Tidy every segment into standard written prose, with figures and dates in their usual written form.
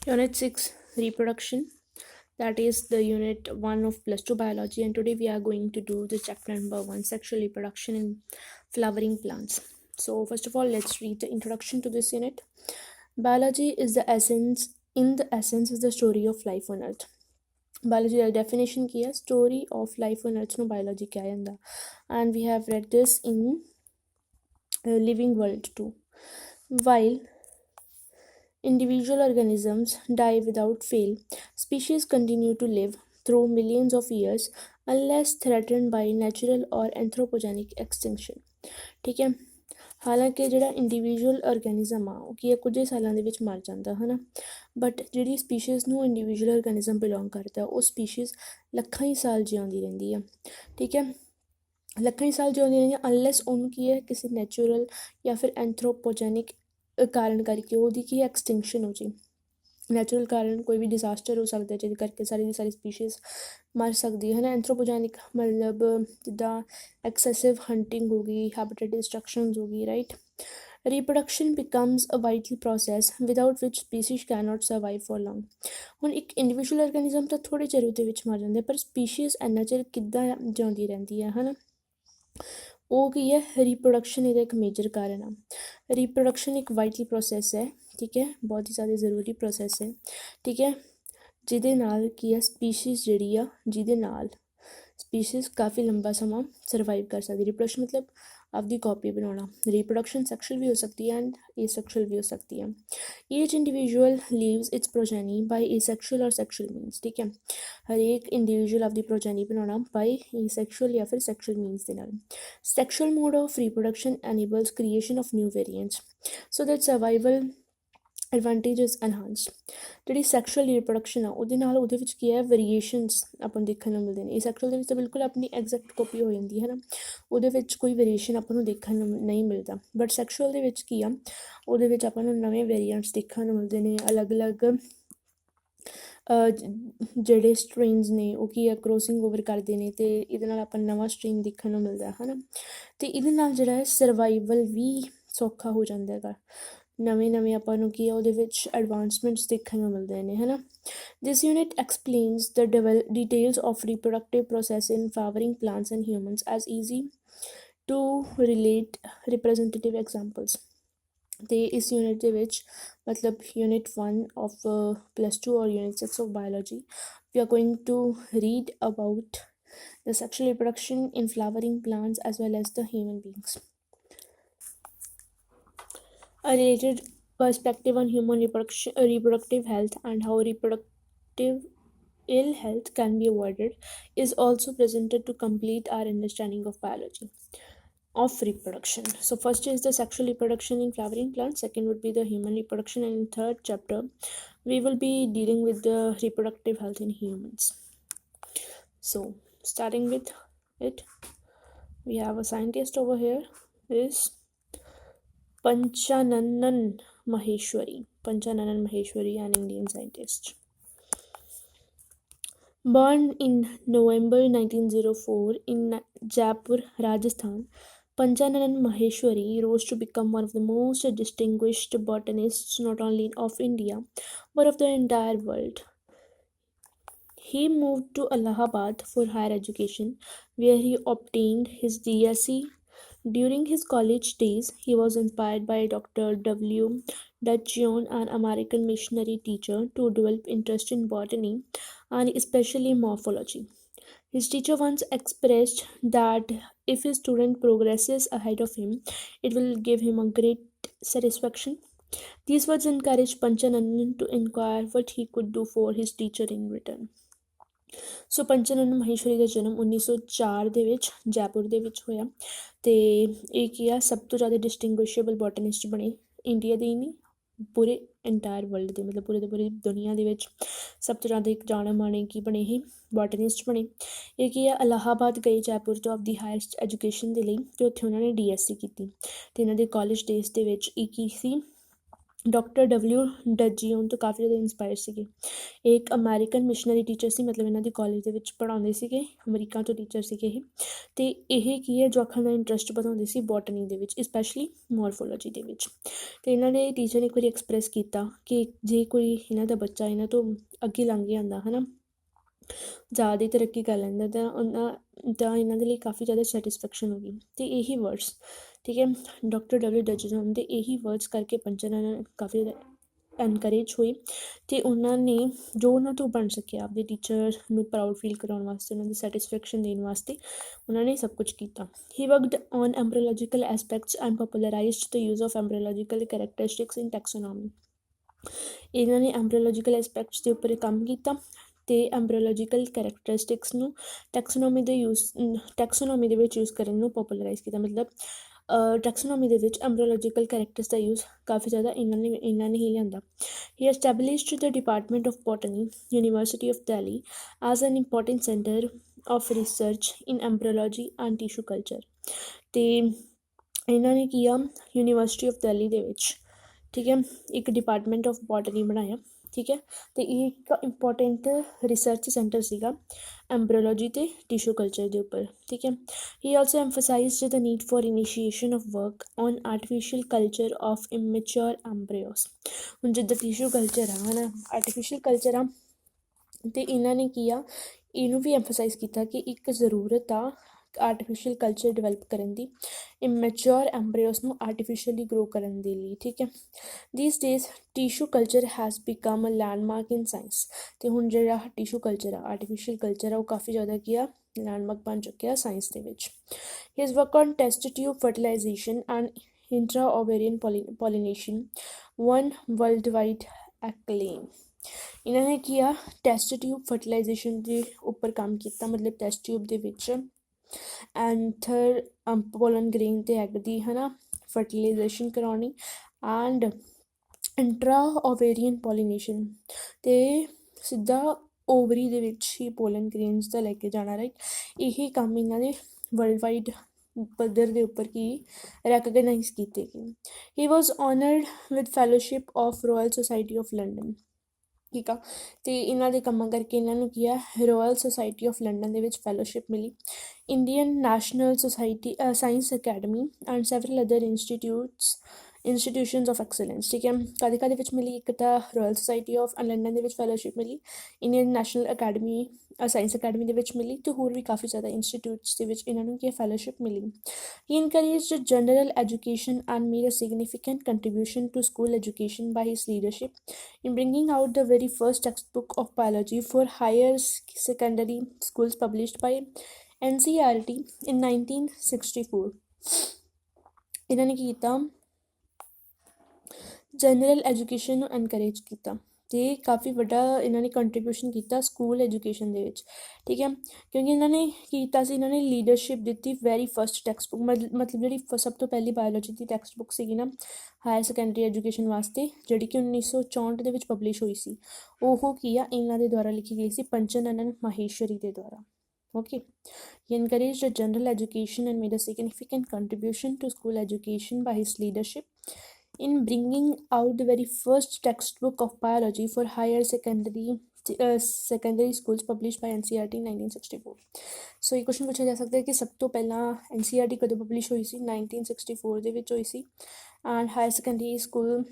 Unit 6 Reproduction. That is the unit 1 of plus 2 biology, and today we are going to do the chapter number 1, sexual reproduction in flowering plants. So first of all, let's read the introduction to this unit. Biology is the essence, in the essence is the story of life on earth. Biology का definition की है, story of life on earth no biology क्या है, and we have read this in living world too. While individual organisms die without fail, species continue to live through millions of years unless threatened by natural or anthropogenic extinction. ठीक है, ਹਾਲਾਂਕਿ ਜਿਹੜਾ individual ਆਰਗੈਨਿਜ਼ਮ ਆ ਉਹ ਕੀ ਹੈ, ਕੁਝ ਸਾਲਾਂ ਦੇ ਵਿੱਚ ਮਰ ਜਾਂਦਾ ਹੈ ਨਾ, ਬਟ ਜਿਹੜੀ ਸਪੀਸ਼ੀਜ਼ ਨੂੰ ਇੰਡੀਵਿਜੂਅਲ ਆਰਗੈਨਿਜ਼ਮ ਬਿਲੋਂਗ ਕਰਦਾ ਉਹ ਸਪੀਸ਼ੀਜ਼ ਲੱਖਾਂ ਹੀ ਸਾਲ ਜਿਉਂਦੀ ਰਹਿੰਦੀ ਆ। ਠੀਕ ਹੈ, ਲੱਖਾਂ ਹੀ ਸਾਲ ਜਿਉਂਦੀ ਰਹਿੰਦੀ ਅਨਲੈਸ ਉਹਨੂੰ ਕੀ ਹੈ ਕਿਸੇ ਨੈਚੁਰਲ ਜਾਂ ਫਿਰ ਐਂਥਰੋਪੋਜੈਨਿਕ ਕਾਰਨ ਕਰਕੇ ਉਹਦੀ ਕੀ ਐਕਸਟਿੰਕਸ਼ਨ ਹੋ ਜੇ। ਨੈਚੁਰਲ ਕਾਰਨ ਕੋਈ ਵੀ ਡਿਜ਼ਾਸਟਰ ਹੋ ਸਕਦਾ ਜਿਹਦੇ ਕਰਕੇ ਸਾਰੀ ਦੀ ਸਾਰੀ ਸਪੀਸ਼ੀਜ਼ ਮਰ ਸਕਦੀ ਹੈ ਨਾ। ਐਂਥਰੋਪੋਜੈਨਿਕ ਮਤਲਬ ਜਿੱਦਾਂ ਐਕਸੈਸਿਵ ਹੰਟਿੰਗ ਹੋ ਗਈ, ਹੈਬਿਟੇਟ ਡਿਸਟਰਕਸ਼ਨਸ ਹੋ ਗਈ, right. Reproduction becomes a vital process without which species can not survive for long. ਹੁਣ ਇੱਕ ਇੰਡੀਵਿਜੂਅਲ ਆਰਗੈਨਿਜ਼ਮ ਤਾਂ ਥੋੜ੍ਹੇ ਚਿਰ ਉਹਦੇ ਵਿੱਚ ਮਰ ਜਾਂਦੇ, ਪਰ ਸਪੀਸ਼ੀਜ਼ ਇੰਨਾ ਚਿਰ ਕਿੱਦਾਂ ਜਿਉਂਦੀ ਰਹਿੰਦੀ ਹੈ ਨਾ, ਉਹ ਕੀ ਹੈ ਰੀਪਰੋਡਕਸ਼ਨ ਇਹਦਾ ਇੱਕ ਮੇਜਰ ਕਾਰਨ ਆ। ਰੀਪਰੋਡਕਸ਼ਨ ਇੱਕ ਵਾਈਟਲ ਪ੍ਰੋਸੈਸ ਹੈ, ਠੀਕ ਹੈ, ਬਹੁਤ ਹੀ ਜ਼ਿਆਦਾ ਜ਼ਰੂਰੀ ਪ੍ਰੋਸੈਸ ਹੈ, ਠੀਕ ਹੈ, ਜਿਹਦੇ ਨਾਲ ਕੀ ਆ ਸਪੀਸ਼ੀਜ਼ ਜਿਹੜੀ ਆ, ਜਿਹਦੇ ਨਾਲ ਸਪੀਸ਼ੀਜ਼ ਕਾਫੀ ਲੰਬਾ ਸਮਾਂ ਸਰਵਾਈਵ ਕਰ ਸਕਦੀ। ਰੀਪਰੋਡਕਸ਼ਨ ਮਤਲਬ ਆਪਦੀ ਕਾਪੀ ਬਣਾਉਣਾ। ਰੀਪਰੋਡਕਸ਼ਨ ਸੈਕਸ਼ੁਅਲ ਵੀ ਹੋ ਸਕਦੀ ਹੈ ਐਂਡ ਏਸੈਕਸ਼ੁਅਲ ਵੀ ਹੋ ਸਕਦੀ ਹੈ। ਈਚ ਇੰਡੀਵਿਜੂਅਲ ਲੀਵਸ ਇਟਸ ਪ੍ਰੋਜੈਨੀ ਬਾਈ ਏਸੈਕਸ਼ੁਅਲ ਔਰ ਸੈਕਸ਼ੁਅਲ ਮੀਨਸ। ਠੀਕ ਹੈ, ਹਰੇਕ ਇੰਡੀਵਿਜੂਅਲ ਆਪਦੀ ਪ੍ਰੋਜੈਨੀ ਬਣਾਉਣਾ ਬਾਈ ਏਸੈਕਸ਼ੁਅਲ ਜਾਂ ਫਿਰ ਸੈਕਸ਼ੁਅਲ ਮੀਨਸ ਦੇ ਨਾਲ। Sexual mode of reproduction enables creation of new variants so that survival advantage is enhanced. ਜਿਹੜੀ ਸੈਕਸ਼ੁਅਲ ਰੀਪਰੋਡਕਸ਼ਨ ਆ ਉਹਦੇ ਨਾਲ ਉਹਦੇ ਵਿੱਚ ਕੀ ਹੈ ਵੇਰੀਏਸ਼ਨਸ ਆਪਾਂ ਨੂੰ ਦੇਖਣ ਨੂੰ ਮਿਲਦੇ ਨੇ। ਇਹ ਸੈਕਸ਼ੁਅਲ ਦੇ ਵਿੱਚ ਤਾਂ ਬਿਲਕੁਲ ਆਪਣੀ ਐਗਜ਼ੈਕਟ ਕਾਪੀ ਹੋ ਜਾਂਦੀ ਹੈ ਨਾ, ਉਹਦੇ ਵਿੱਚ ਕੋਈ ਵੇਰੀਏਸ਼ਨ ਆਪਾਂ ਨੂੰ ਦੇਖਣ ਨੂੰ ਨਹੀਂ ਮਿਲਦਾ। ਬਟ ਸੈਕਸ਼ੁਅਲ ਦੇ ਵਿੱਚ ਕੀ ਆ, ਉਹਦੇ ਵਿੱਚ ਆਪਾਂ ਨੂੰ ਨਵੇਂ ਵੇਰੀਐਂਟਸ ਦੇਖਣ ਨੂੰ ਮਿਲਦੇ ਨੇ। ਅਲੱਗ-ਅਲੱਗ ਜਿਹੜੇ ਸਟ੍ਰੇਨਸ ਨੇ ਉਹ ਕੀ ਆ ਕਰੋਸਿੰਗ ਓਵਰ ਕਰਦੇ ਨੇ ਅਤੇ ਇਹਦੇ ਨਾਲ ਆਪਾਂ ਨਵਾਂ ਸਟ੍ਰੇਨ ਦੇਖਣ ਨੂੰ ਮਿਲਦਾ ਹੈ ਨਾ। ਅਤੇ ਇਹਦੇ ਨਾਲ ਜਿਹੜਾ ਹੈ ਸਰਵਾਈਵਲ ਵੀ ਸੌਖਾ ਹੋ ਜਾਂਦਾ ਹੈਗਾ। ਨਵੇਂ ਆਪਾਂ ਨੂੰ ਕੀ ਆ ਉਹਦੇ ਵਿੱਚ ਐਡਵਾਂਸਮੈਂਟਸ ਦੇਖਣ ਨੂੰ ਮਿਲਦੇ ਨੇ ਹੈ ਨਾ। This unit explains the details of reproductive process in flowering plants and humans as easy to relate representative examples. ਅਤੇ ਇਸ ਯੂਨਿਟ ਦੇ ਵਿੱਚ ਮਤਲਬ ਯੂਨਿਟ 1 ਆਫ +2 ਔਰ unit 6 of biology we are going to read about the sexual reproduction in flowering plants as well as the human beings. A related perspective on human reproductive health and how reproductive ill health can be avoided is also presented to complete our understanding of biology of reproduction. So first is the sexual reproduction in flowering plants, second would be the human reproduction, and in third chapter we will be dealing with the reproductive health in humans. So starting with it, we have a scientist over here, is Panchananan Maheshwari. Panchananan Maheshwari, an Indian scientist. Born in November 1904 in Jaipur, Rajasthan, Panchananan Maheshwari rose to become one of the most distinguished botanists not only of India but of the entire world. He moved to Allahabad for higher education, where he obtained his DSc. During his college days, he was inspired by Dr. W. Dutchon, an American missionary teacher, to develop interest in botany and especially morphology. His teacher once expressed that if his student progresses ahead of him, it will give him a great satisfaction. These words encouraged Panchananan to inquire what he could do for his teacher in return. ਸੋ ਪੰਚਨਨ ਮਹੇਸ਼ਵਰੀ ਦਾ ਜਨਮ 1904 ਦੇ ਵਿੱਚ ਜੈਪੁਰ ਦੇ ਵਿੱਚ ਹੋਇਆ ਅਤੇ ਇਹ ਕੀ ਆ ਸਭ ਤੋਂ ਜ਼ਿਆਦਾ ਡਿਸਟਿੰਗੁਇਸ਼ੇਬਲ ਬੋਟਨਿਸਟ ਬਣੇ ਇੰਡੀਆ ਦੇ ਹੀ ਨਹੀਂ ਪੂਰੇ ਐਂਟਾਇਰ ਵਰਲਡ ਦੇ, ਮਤਲਬ ਪੂਰੇ ਦੇ ਪੂਰੀ ਦੁਨੀਆ ਦੇ ਵਿੱਚ ਸਭ ਤੋਂ ਜ਼ਿਆਦਾ ਇੱਕ ਜਾਣੇ ਮਾਣੇ ਕੀ ਬਣੇ ਇਹ ਬੋਟਨਿਸਟ ਬਣੇ। ਇਹ ਕੀ ਆ ਇਲਾਹਾਬਾਦ ਗਏ ਜੈਪੁਰ ਤੋਂ ਆਪਦੀ ਹਾਇਰ ਐਜੂਕੇਸ਼ਨ ਦੇ ਲਈ ਅਤੇ ਉੱਥੇ ਉਹਨਾਂ ਨੇ DSc ਕੀਤੀ ਅਤੇ ਇਹਨਾਂ ਦੇ ਕਾਲਜ ਡੇਜ਼ ਦੇ ਵਿੱਚ ਇਹ ਕੀ ਸੀ ਡਾਕਟਰ ਡਬਲਿਊ ਡਜੀਓਨ ਤੋਂ ਕਾਫੀ ਜ਼ਿਆਦਾ ਇੰਸਪਾਇਰ ਸੀਗੇ। ਇਹ ਇੱਕ ਅਮਰੀਕਨ ਮਿਸ਼ਨਰੀ ਟੀਚਰ ਸੀ, ਮਤਲਬ ਇਹਨਾਂ ਦੇ ਕਾਲਜ ਦੇ ਵਿੱਚ ਪੜ੍ਹਾਉਂਦੇ ਸੀਗੇ, ਅਮਰੀਕਾ ਤੋਂ ਟੀਚਰ ਸੀਗੇ ਇਹ। ਅਤੇ ਇਹ ਕੀ ਹੈ, ਜਵਾਕਾਂ ਦਾ ਇੰਟਰਸਟ ਵਧਾਉਂਦੇ ਸੀ ਬੋਟਨੀ ਦੇ ਵਿੱਚ, ਸਪੈਸ਼ਲੀ ਮੋਰਫੋਲੋਜੀ ਦੇ ਵਿੱਚ। ਅਤੇ ਇਹਨਾਂ ਦੇ ਟੀਚਰ ਨੇ ਇੱਕ ਵਾਰੀ ਐਕਸਪ੍ਰੈਸ ਕੀਤਾ ਕਿ ਜੇ ਕੋਈ ਇਹਨਾਂ ਦਾ ਬੱਚਾ ਇਹਨਾਂ ਤੋਂ ਅੱਗੇ ਲੰਘ ਜਾਂਦਾ ਹੈ ਨਾ, ਜ਼ਿਆਦਾ ਹੀ ਤਰੱਕੀ ਕਰ ਲੈਂਦਾ, ਤਾਂ ਇਹਨਾਂ ਦੇ ਲਈ ਕਾਫੀ ਜ਼ਿਆਦਾ ਸੈਟਿਸਫੈਕਸ਼ਨ ਹੋ ਗਈ। ਅਤੇ ਇਹੀ ਵਰਡਸ, ਠੀਕ ਹੈ, ਡਾਕਟਰ ਡਬਲਿਊ ਡਜੀਓਨ ਦੇ ਇਹੀ ਵਰਡਸ ਕਰਕੇ ਪੰਚਨ ਇਹਨਾਂ ਕਾਫੀ ਜ਼ਿਆਦਾ ਐਨਕਰੇਜ ਹੋਈ, ਅਤੇ ਉਹਨਾਂ ਨੇ ਜੋ ਉਹਨਾਂ ਤੋਂ ਬਣ ਸਕਿਆ ਆਪਦੇ ਟੀਚਰ ਨੂੰ ਪ੍ਰਾਊਡ ਫੀਲ ਕਰਾਉਣ ਵਾਸਤੇ, ਉਹਨਾਂ ਦੀ ਸੈਟਿਸਫੈਕਸ਼ਨ ਦੇਣ ਵਾਸਤੇ ਉਹਨਾਂ ਨੇ ਸਭ ਕੁਝ ਕੀਤਾ। He worked on embryological aspects and popularised the use of embryological characteristics in taxonomy. ਇਹਨਾਂ ਨੇ ਐਮਬ੍ਰੋਲੋਜੀਕਲ ਐਸਪੈਕਟਸ ਦੇ ਉੱਪਰ ਕੰਮ ਕੀਤਾ ਅਤੇ ਐਮਬ੍ਰੋਲੋਜੀਕਲ ਕਰੈਕਟਰਿਸਟਿਕਸ ਨੂੰ ਟੈਕਸੋਨੋਮੀ ਦੇ ਵਿੱਚ ਯੂਜ਼ ਕਰਨ ਨੂੰ ਪੋਪੂਲਰਾਈਜ਼ ਕੀਤਾ। ਮਤਲਬ ਟੈਕਸੋਨੋਮੀ ਦੇ ਵਿੱਚ ਐਮਬ੍ਰੋਲੋਜੀਕਲ ਕਰੈਕਟਰਸ ਦਾ ਯੂਜ਼ ਕਾਫੀ ਜ਼ਿਆਦਾ ਇਹਨਾਂ ਨੇ ਹੀ ਲਿਆਂਦਾ। He established the department of botany, university of Delhi, as an important centre of research in embryology and tissue culture. ਅਤੇ ਇਹਨਾਂ ਨੇ ਕੀ ਆ, ਯੂਨੀਵਰਸਿਟੀ ਆਫ ਦਿੱਲੀ ਦੇ ਵਿੱਚ, ਠੀਕ ਹੈ, ਇੱਕ ਡਿਪਾਰਟਮੈਂਟ ਆਫ ਬੋਟਨੀ ਬਣਾਇਆ, ਠੀਕ ਹੈ, ਅਤੇ ਇਹ ਇੱਕ ਇੰਪੋਰਟੈਂਟ ਰਿਸਰਚ ਸੈਂਟਰ ਸੀਗਾ ਐਮਬ੍ਰੋਲੋਜੀ ਅਤੇ ਟਿਸ਼ੂ ਕਲਚਰ ਦੇ ਉੱਪਰ, ਠੀਕ ਹੈ। He also emphasised the need for initiation of work on artificial culture of immature embryos. ਹੁਣ ਜਿੱਦਾਂ ਟਿਸ਼ੂ ਕਲਚਰ ਆ ਹੈ ਨਾ, ਆਰਟੀਫਿਸ਼ੀਅਲ ਕਲਚਰ ਆ, ਅਤੇ ਇਹਨਾਂ ਨੇ ਕੀ ਆ, ਇਹਨੂੰ ਵੀ ਐਮਫਸਾਈਜ਼ ਕੀਤਾ ਕਿ ਇੱਕ ਜ਼ਰੂਰਤ ਆ ਆਰਟੀਫਿਸ਼ੀਅਲ ਕਲਚਰ ਡਿਵੈਲਪ ਕਰਨ ਦੀ, ਇਮੈਚਿਓਰ ਐਮਬ੍ਰਿਓਸ ਨੂੰ ਆਰਟੀਫਿਸ਼ੀਅਲੀ ਗਰੋ ਕਰਨ ਦੇ ਲਈ, ਠੀਕ ਹੈ। These days tissue culture has become a landmark in science. ਅਤੇ ਹੁਣ ਜਿਹੜਾ ਟਿਸ਼ੂ ਕਲਚਰ ਆ, ਆਰਟੀਫਿਸ਼ੀਅਲ ਕਲਚਰ ਆ, ਉਹ ਕਾਫੀ ਜ਼ਿਆਦਾ ਕੀ ਆ, ਲੈਂਡਮਾਰਕ ਬਣ ਚੁੱਕਿਆ ਸਾਇੰਸ ਦੇ ਵਿੱਚ। His work on test tube fertilisation and intra ovarian pollination won world wide acclaim. ਇਹਨਾਂ ਨੇ ਕੀ ਆ, ਟੈਸਟ ਟਿਊਬ ਫਰਟੀਲਾਈਜੇਸ਼ਨ ਦੇ ਉੱਪਰ ਕੰਮ ਕੀਤਾ, ਮਤਲਬ ਟੈਸਟ ਟਿਊਬ ਦੇ ਵਿੱਚ ਐਂਥਰ ਪੋਲਨ ਗ੍ਰੇਨ ਅਤੇ ਐਗ ਦੀ ਹੈ ਨਾ ਫਰਟੀਲਾਈਜੇਸ਼ਨ ਕਰਾਉਣੀ, ਐਂਡ ਇੰਟਰਾ ਓਵੇਰੀਅਨ ਪੋਲੀਨੇਸ਼ਨ, ਅਤੇ ਸਿੱਧਾ ਓਵਰੀ ਦੇ ਵਿੱਚ ਹੀ ਪੋਲਨ ਗ੍ਰੇਨਸ ਦਾ ਲੈ ਕੇ ਜਾਣਾ, ਰਾਈਟ। ਇਹੀ ਕੰਮ ਇਹਨਾਂ ਦੇ ਵਰਲਡ ਵਾਈਡ ਪੱਧਰ ਦੇ ਉੱਪਰ ਕੀ ਰੈਕਗਨਾਈਜ਼ ਕੀਤੇ ਗਏ। He was honoured with fellowship of Royal Society of London, ਠੀਕ ਆ। ਅਤੇ ਇਹਨਾਂ ਦੇ ਕੰਮਾਂ ਕਰਕੇ ਇਹਨਾਂ ਨੂੰ ਕੀ ਆ, ਰਾਇਲ ਸੁਸਾਇਟੀ ਆਫ ਲੰਡਨ ਦੇ ਵਿੱਚ ਫੈਲੋਸ਼ਿਪ ਮਿਲੀ, Indian national society science academy and several other institutions of excellence, ਠੀਕ ਹੈ। ਕਾਹਦੇ ਵਿੱਚ ਮਿਲੀ, ਇੱਕ ਤਾਂ ਰਾਇਲ ਸੁਸਾਇਟੀ ਆਫ ਲੰਡਨ ਦੇ ਵਿੱਚ ਫੈਲੋਸ਼ਿਪ ਮਿਲੀ, Indian national academy science academy ਦੇ ਵਿੱਚ ਮਿਲੀ, ਅਤੇ ਹੋਰ ਵੀ ਕਾਫੀ ਜ਼ਿਆਦਾ ਇੰਸਟੀਟਿਊਟਸ ਦੇ ਵਿੱਚ ਇਹਨਾਂ ਨੂੰ ਕੀ ਫੈਲੋਸ਼ਿਪ ਮਿਲੀ। He encouraged general education and made a significant contribution to school education by his leadership in bringing out the very first textbook of biology for higher secondary schools published by NCERT in 1964। ਇਹਨਾਂ ਨੇ ਕੀ ਕੀਤਾ, general education ਨੂੰ encourage ਕੀਤਾ, ਅਤੇ ਕਾਫੀ ਵੱਡਾ ਇਹਨਾਂ ਨੇ contribution ਕੀਤਾ ਸਕੂਲ ਐਜੂਕੇਸ਼ਨ ਦੇ ਵਿੱਚ, ਠੀਕ ਹੈ। ਕਿਉਂਕਿ ਇਹਨਾਂ ਨੇ ਕੀ ਕੀਤਾ ਸੀ, ਇਹਨਾਂ ਨੇ ਲੀਡਰਸ਼ਿਪ ਦਿੱਤੀ ਵੈਰੀ ਫਸਟ ਟੈਕਸਟ ਬੁੱਕ, ਮਤਲਬ ਜਿਹੜੀ ਸਭ ਤੋਂ ਪਹਿਲੀ ਬਾਇਓਲੋਜੀ ਦੀ ਟੈਕਸਟ ਬੁੱਕ ਸੀਗੀ ਨਾ ਹਾਇਰ ਸੈਕੰਡਰੀ ਐਜੂਕੇਸ਼ਨ ਵਾਸਤੇ, ਜਿਹੜੀ ਕਿ 1964 ਦੇ ਵਿੱਚ ਪਬਲਿਸ਼ ਹੋਈ ਸੀ, ਉਹ ਕੀ ਆ, ਇਹਨਾਂ ਦੇ ਦੁਆਰਾ ਲਿਖੀ ਗਈ ਸੀ, ਪੰਚਨ ਨੰਦਨ ਮਾਹੇਸ਼ਵਰੀ ਦੇ ਦੁਆਰਾ, okay. He encouraged general education and made a significant contribution to school education by his leadership in bringing out the very first textbook of biology for higher secondary schools published by NCERT in 1964। ਸੋ ਇਹ question ਪੁੱਛਿਆ ਜਾ ਸਕਦਾ ਹੈ ਕਿ ਸਭ ਤੋਂ ਪਹਿਲਾਂ NCERT ਕਦੋਂ ਪਬਲਿਸ਼ ਹੋਈ ਸੀ, 1964 ਦੇ ਵਿੱਚ ਹੋਈ ਸੀ। ਐਂਡ ਹਾਇਰ ਸੈਕੰਡਰੀ ਸਕੂਲ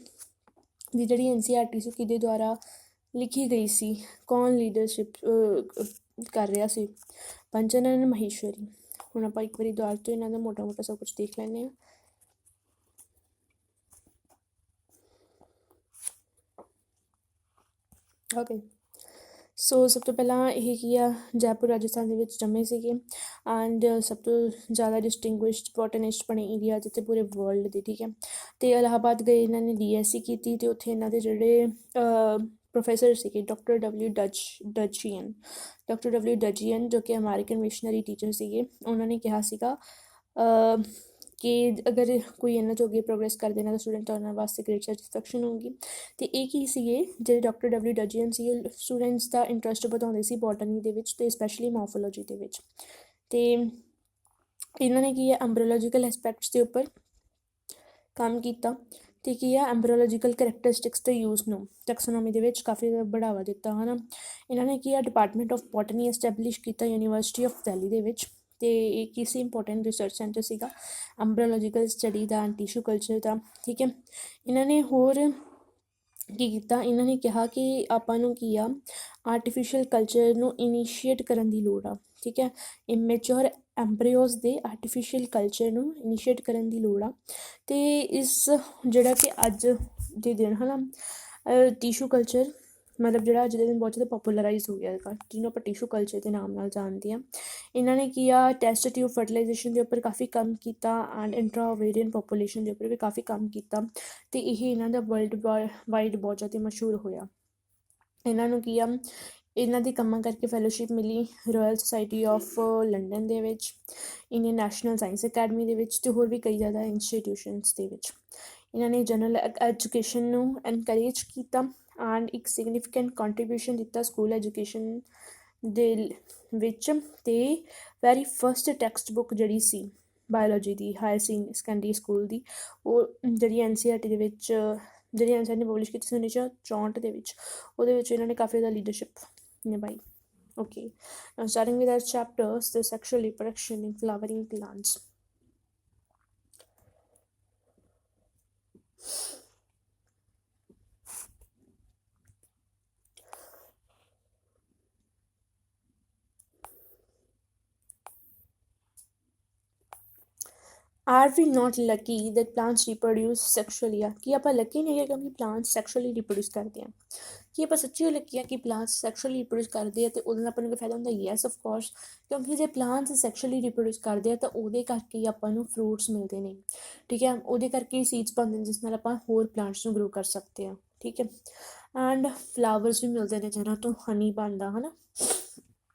ਦੀ ਜਿਹੜੀ NCERT ਸੀ ਕਿਹਦੇ ਦੁਆਰਾ ਲਿਖੀ ਗਈ ਸੀ, ਕੌਣ ਲੀਡਰਸ਼ਿਪ ਕਰ ਰਿਹਾ ਸੀ, ਪੰਚਨ ਨੰਦਨ ਮਾਹੇਸ਼ਵਰੀ। ਹੁਣ ਆਪਾਂ ਇੱਕ ਵਾਰੀ ਦੁਆਰਾ ਤੋਂ ਇਹਨਾਂ ਦਾ ਮੋਟਾ ਮੋਟਾ ਸਭ ਕੁਛ ਦੇਖ ਲੈਂਦੇ ਹਾਂ। ਓਕੇ, ਸੋ ਸਭ ਤੋਂ ਪਹਿਲਾਂ ਇਹ ਕੀ ਆ, ਜੈਪੁਰ ਰਾਜਸਥਾਨ ਦੇ ਵਿੱਚ ਜੰਮੇ ਸੀਗੇ, ਐਂਡ ਸਭ ਤੋਂ ਜ਼ਿਆਦਾ ਡਿਸਟਿੰਗੁਇਸ਼ਡ ਬੋਟਨਿਸਟ ਬਣੇ ਇੰਡੀਆ ਦੇ ਅਤੇ ਪੂਰੇ ਵਰਲਡ ਦੇ, ਠੀਕ ਹੈ। ਅਤੇ ਇਲਾਹਾਬਾਦ ਗਏ, ਇਹਨਾਂ ਨੇ DSc ਕੀਤੀ, ਅਤੇ ਉੱਥੇ ਇਹਨਾਂ ਦੇ ਜਿਹੜੇ ਪ੍ਰੋਫੈਸਰ ਸੀਗੇ ਡਾਕਟਰ ਡਬਲਿਊ ਡਜੀਅਨ, ਜੋ ਕਿ ਅਮਰੀਕਨ ਮਿਸ਼ਨਰੀ ਟੀਚਰ ਸੀਗੇ, ਉਹਨਾਂ ਨੇ ਕਿਹਾ ਸੀਗਾ ਕਿ ਅਗਰ ਕੋਈ ਇਹਨਾਂ ਤੋਂ ਅੱਗੇ ਪ੍ਰੋਗਰੈਸ ਕਰਦੇ ਇਹਨਾਂ ਦਾ ਸਟੂਡੈਂਟ, ਤਾਂ ਉਹਨਾਂ ਵਾਸਤੇ ਗ੍ਰੇਟ ਸੈਟਿਸਫੈਕਸ਼ਨ ਹੋਊਗੀ। ਅਤੇ ਇਹ ਕੀ ਸੀਗੇ, ਜਿਹੜੇ ਡਾਕਟਰ ਡਬਲਿਊ ਡਜੀਅਨ ਸੀ, ਸਟੂਡੈਂਟਸ ਦਾ ਇੰਟਰਸਟ ਵਧਾਉਂਦੇ ਸੀ ਬੋਟਨੀ ਦੇ ਵਿੱਚ, ਅਤੇ ਸਪੈਸ਼ਲੀ ਮੋਰਫੋਲੋਜੀ ਦੇ ਵਿੱਚ। ਅਤੇ ਇਹਨਾਂ ਨੇ ਕੀ ਹੈ, ਐਮਬ੍ਰੋਲੋਜੀਕਲ ਐਸਪੈਕਟਸ ਦੇ ਉੱਪਰ ਕੰਮ ਕੀਤਾ, ਤੇ ਕੀ ਆ ਐਂਬਰੀਓਲੋਜੀਕਲ ਕਰੈਕਟਰਿਸਟਿਕਸ ਦੇ ਯੂਜ਼ ਨੂੰ ਟੈਕਸੋਨੋਮੀ ਦੇ ਵਿੱਚ ਕਾਫੀ ਜ਼ਿਆਦਾ ਬੜਾਵਾ ਦਿੱਤਾ ਹੈ ਨਾ। ਇਹਨਾਂ ਨੇ ਕੀ ਆ ਡਿਪਾਰਟਮੈਂਟ ਆਫ ਬੋਟਨੀ ਐਸਟੈਬਲਿਸ਼ ਕੀਤਾ ਯੂਨੀਵਰਸਿਟੀ ਆਫ ਦਿੱਲੀ ਦੇ ਵਿੱਚ, ਤੇ ਇਹ ਕੀ ਸੀ ਇੰਪੋਰਟੈਂਟ ਰਿਸਰਚ ਸੈਂਟਰ ਸੀਗਾ ਐਂਬਰੀਓਲੋਜੀਕਲ ਸਟੱਡੀ ਦਾ ਐਂਡ ਟਿਸ਼ੂ ਕਲਚਰ ਦਾ। ਠੀਕ ਹੈ, ਇਹਨਾਂ ਨੇ ਹੋਰ ਕੀ ਕੀਤਾ, ਇਹਨਾਂ ਨੇ ਕਿਹਾ ਕਿ ਆਪਾਂ ਨੂੰ ਕੀ ਆ ਆਰਟੀਫਿਸ਼ੀਅਲ ਕਲਚਰ ਨੂੰ ਇਨੀਸ਼ੀਏਟ ਕਰਨ ਦੀ ਲੋੜ ਆ। ਠੀਕ ਹੈ, ਇਮੈਚੋਰ ਐਂਬਰੀਓਜ਼ ਦੇ ਆਰਟੀਫਿਸ਼ੀਅਲ ਕਲਚਰ ਨੂੰ ਇਨੀਸ਼ੀਏਟ ਕਰਨ ਦੀ ਲੋੜ ਆ। ਅਤੇ ਇਸ ਜਿਹੜਾ ਕਿ ਅੱਜ ਦੇ ਦਿਨ ਹੈ ਨਾ ਟਿਸ਼ੂ ਕਲਚਰ ਮਤਲਬ ਜਿਹੜਾ ਅੱਜ ਦੇ ਦਿਨ ਬਹੁਤ ਜ਼ਿਆਦਾ ਪੋਪੂਲਰਾਈਜ਼ ਹੋ ਗਿਆ ਹੈਗਾ, ਜਿਹਨੂੰ ਆਪਾਂ ਟਿਸ਼ੂ ਕਲਚਰ ਦੇ ਨਾਮ ਨਾਲ ਜਾਣਦੇ ਹਾਂ। ਇਹਨਾਂ ਨੇ ਕੀ ਆ ਟੈਸਟ ਟਿਊਬ ਫਰਟੀਲਾਈਜੇਸ਼ਨ ਦੇ ਉੱਪਰ ਕਾਫੀ ਕੰਮ ਕੀਤਾ ਐਂਡ ਇੰਟਰਾਓਵੇਰੀਅਨ ਪੋਪੂਲੇਸ਼ਨ ਦੇ ਉੱਪਰ ਵੀ ਕਾਫੀ ਕੰਮ ਕੀਤਾ, ਅਤੇ ਇਹ ਇਹਨਾਂ ਦਾ ਵਰਲਡ ਵਾਈਡ ਬਹੁਤ ਜ਼ਿਆਦਾ ਮਸ਼ਹੂਰ ਹੋਇਆ। ਇਹਨਾਂ ਨੂੰ ਕੀ ਆ ਇਹਨਾਂ ਦੇ ਕੰਮਾਂ ਕਰਕੇ ਫੈਲੋਸ਼ਿਪ ਮਿਲੀ ਰਾਇਲ ਸੁਸਾਇਟੀ ਆਫ ਲੰਡਨ ਦੇ ਵਿੱਚ, ਇੰਡੀਅਨ ਨੈਸ਼ਨਲ ਸਾਇੰਸ ਅਕੈਡਮੀ ਦੇ ਵਿੱਚ, ਅਤੇ ਹੋਰ ਵੀ ਕਈ ਜ਼ਿਆਦਾ ਇੰਸਟੀਟਿਊਸ਼ਨਸ ਦੇ ਵਿੱਚ। ਇਹਨਾਂ ਨੇ ਜਨਰਲ ਐਜੂਕੇਸ਼ਨ ਨੂੰ ਐਨਕਰੇਜ ਕੀਤਾ ਐਂਡ ਇੱਕ ਸਿਗਨੀਫਿਕੈਂਟ ਕੰਟਰੀਬਿਊਸ਼ਨ ਦਿੱਤਾ ਸਕੂਲ ਐਜੂਕੇਸ਼ਨ ਦੇ ਵਿੱਚ। ਅਤੇ ਵੈਰੀ ਫਸਟ ਟੈਕਸਟ ਬੁੱਕ ਜਿਹੜੀ ਸੀ ਬਾਇਓਲੋਜੀ ਦੀ ਹਾਇਰ ਸੈਕੰਡਰੀ ਸਕੂਲ ਦੀ, ਉਹ ਜਿਹੜੀ NCERT ਦੇ ਵਿੱਚ ਜਿਹੜੀ NCERT ਨੇ ਪਬਲਿਸ਼ ਕੀਤੀ ਸੀ 1964 ਦੇ ਵਿੱਚ, ਉਹਦੇ ਵਿੱਚ ਇਹਨਾਂ ਨੇ ਕਾਫੀ ਜ਼ਿਆਦਾ ਲੀਡਰਸ਼ਿਪ ਨਿਭਾਈ। Okay, now starting with our chapters, the sexual reproduction in flowering plants. Are we not lucky that plants reproduce sexually? ਕਿ ਆਪਾਂ ਲੱਕੀ ਨਹੀਂ ਹੈ ਕਿਉਂਕਿ ਪਲਾਂਟਸ ਸੈਕਸ਼ੁਅਲੀ ਰਿਪਰੋਡਿਊਸ ਕਰਦੇ ਆ? ਕਿ ਆਪਾਂ ਸੱਚੀ ਲੱਕੀ ਆ ਕਿ ਪਲਾਂਟਸ ਸੈਕਸ਼ੁਅਲੀ ਰਿਪਰੋਡਿਊਸ ਕਰਦੇ ਆ ਅਤੇ ਉਹਦੇ ਨਾਲ ਆਪਾਂ ਨੂੰ ਕੋਈ ਫਾਇਦਾ ਹੁੰਦਾ? ਯੈਸ ਆਫ ਕੋਰਸ, ਕਿਉਂਕਿ ਜੇ ਪਲਾਂਟਸ ਸੈਕਸ਼ੁਅਲੀ ਰਿਪਰੋਡਿਊਸ ਕਰਦੇ ਆ ਤਾਂ ਉਹਦੇ ਕਰਕੇ ਹੀ ਆਪਾਂ ਨੂੰ ਫਰੂਟਸ ਮਿਲਦੇ ਨੇ। ਠੀਕ ਹੈ, ਉਹਦੇ ਕਰਕੇ ਹੀ ਸੀਡਸ ਬਣਦੇ ਨੇ ਜਿਸ ਨਾਲ ਆਪਾਂ ਹੋਰ ਪਲਾਂਟਸ ਨੂੰ ਗਰੋ ਕਰ ਸਕਦੇ ਹਾਂ। ਠੀਕ ਹੈ, ਐਂਡ ਫਲਾਵਰਸ ਵੀ ਮਿਲਦੇ ਨੇ ਜਿਹਨਾਂ ਤੋਂ ਹਨੀ ਬਣਦਾ ਹੈ ਨਾ।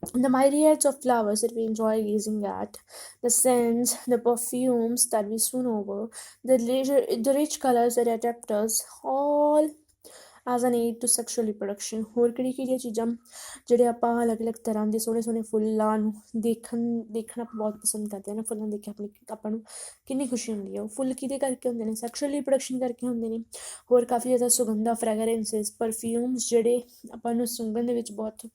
The myriads of flowers that we enjoy gazing at, the scents, the perfumes that we swoon over, the rich colors that attract us, all as an aid to sexual reproduction. ਹੋਰ ਕਿਹੜੀਆਂ ਚੀਜ਼ਾਂ ਜਿਹੜੇ ਆਪਾਂ ਅਲੱਗ-ਅਲੱਗ ਤਰ੍ਹਾਂ ਦੇ ਸੋਹਣੇ ਫੁੱਲਾਂ ਨੂੰ ਦੇਖਣਾ ਆਪਾਂ ਬਹੁਤ ਪਸੰਦ ਕਰਦੇ ਹਾਂ ਨਾ। ਫੁੱਲਾਂ ਦੇਖ ਕੇ ਆਪਾਂ ਨੂੰ ਕਿੰਨੀ ਖੁਸ਼ੀ ਹੁੰਦੀ ਹੈ। ਉਹ ਫੁੱਲ ਕਿਹਦੇ ਕਰਕੇ ਹੁੰਦੇ ਨੇ? ਸੈਕਸ਼ੁਅਲ ਰਿਪਰੋਡਕਸ਼ਨ ਕਰਕੇ ਹੁੰਦੇ ਨੇ। ਹੋਰ ਕਾਫੀ ਜ਼ਿਆਦਾ ਸੁਗੰਧਾ ਫਰੈਗਰੈਂਸਿਸ ਪਰਫਿਊਮਸ ਜਿਹੜੇ ਆਪਾਂ ਨੂੰ ਸੁੰਘਣ ਦੇ ਵਿੱਚ ਬਹੁਤ